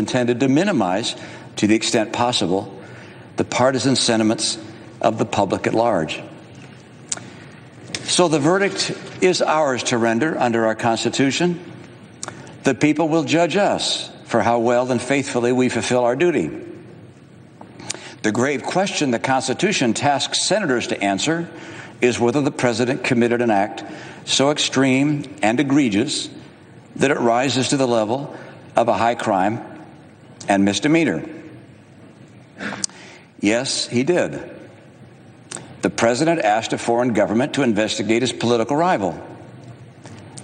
intended to minimize, to the extent possible, the partisan sentiments of the public at large. So the verdict is ours to render under our Constitution. The people will judge us for how well and faithfully we fulfill our duty. The grave question the Constitution tasks senators to answer is whether the president committed an act so extreme and egregious that it rises to the level of a high crime and misdemeanor. Yes, he did. The president asked a foreign government to investigate his political rival.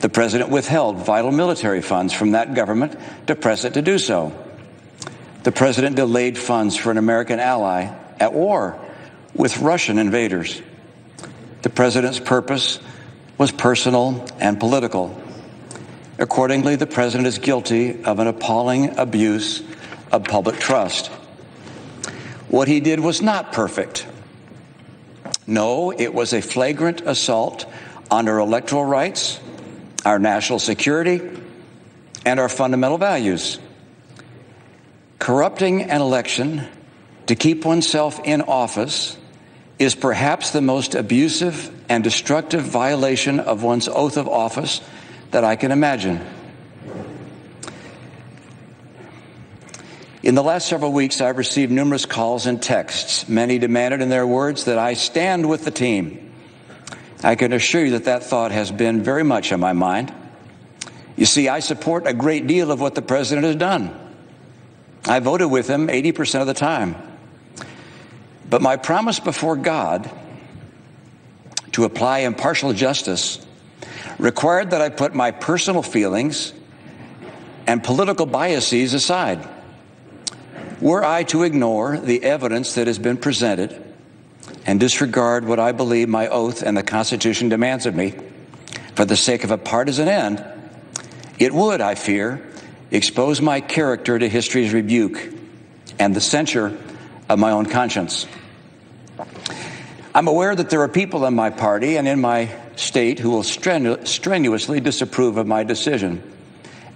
The president withheld vital military funds from that government to press it to do so. The president delayed funds for an American ally at war with Russian invaders. The president's purpose was personal and political. Accordingly, the president is guilty of an appalling abuse of public trust. What he did was not perfect. No, it was a flagrant assault on our electoral rights, our national security, and our fundamental values. Corrupting an election to keep oneself in office is perhaps the most abusive and destructive violation of one's oath of office that I can imagine. In the last several weeks, I've received numerous calls and texts. Many demanded in their words that I stand with the team. I can assure you that that thought has been very much on my mind. You see, I support a great deal of what the president has done. I voted with him 80% of the time. But my promise before God to apply impartial justice required that I put my personal feelings and political biases aside. Were I to ignore the evidence that has been presented and disregard what I believe my oath and the Constitution demands of me for the sake of a partisan end, it would, I fear, expose my character to history's rebuke and the censure of my own conscience. I'm aware that there are people in my party and in my state who will strenuously disapprove of my decision,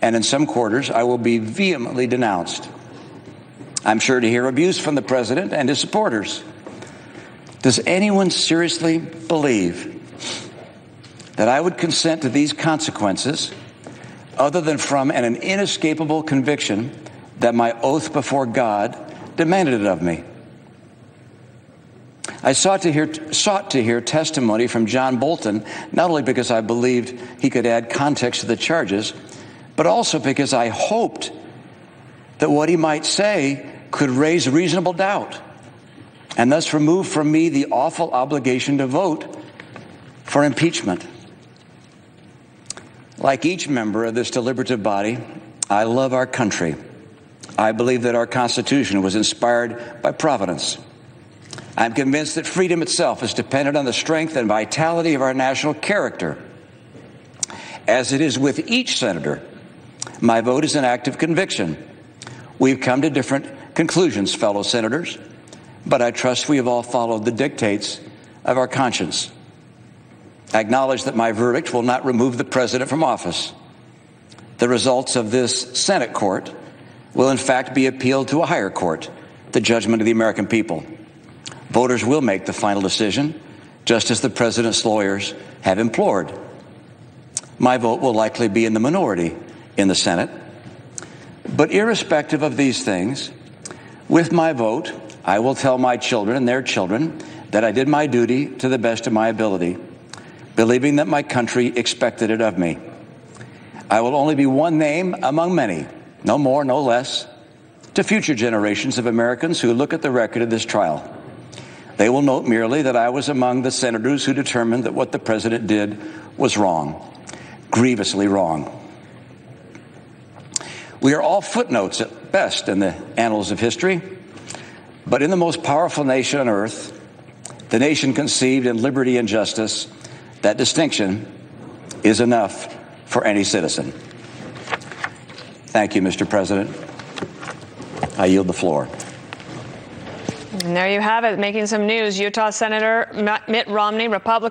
and in some quarters I will be vehemently denounced. I'm sure to hear abuse from the president and his supporters. Does anyone seriously believe that I would consent to these consequences other than from an inescapable conviction that my oath before God demanded it of me? I sought to hear testimony from John Bolton, not only because I believed he could add context to the charges, but also because I hoped that what he might say could raise reasonable doubt and thus remove from me the awful obligation to vote for impeachment. Like each member of this deliberative body, I love our country. I believe that our Constitution was inspired by Providence. I'm convinced that freedom itself is dependent on the strength and vitality of our national character. As it is with each senator, my vote is an act of conviction. We've come to different conclusions, fellow senators, but I trust we have all followed the dictates of our conscience. I acknowledge that my verdict will not remove the president from office. The results of this Senate court will in fact be appealed to a higher court, the judgment of the American people. Voters will make the final decision, just as the president's lawyers have implored. My vote will likely be in the minority in the Senate. But irrespective of these things, with my vote, I will tell my children and their children that I did my duty to the best of my ability, believing that my country expected it of me. I will only be one name among many, no more, no less, to future generations of Americans who look at the record of this trial. They will note merely that I was among the senators who determined that what the president did was wrong, grievously wrong. We are all footnotes at best in the annals of history, but in the most powerful nation on earth, the nation conceived in liberty and justice, that distinction is enough for any citizen. Thank you, Mr. President. I yield the floor. And there you have it, making some news. Utah Senator Mitt Romney, Republican.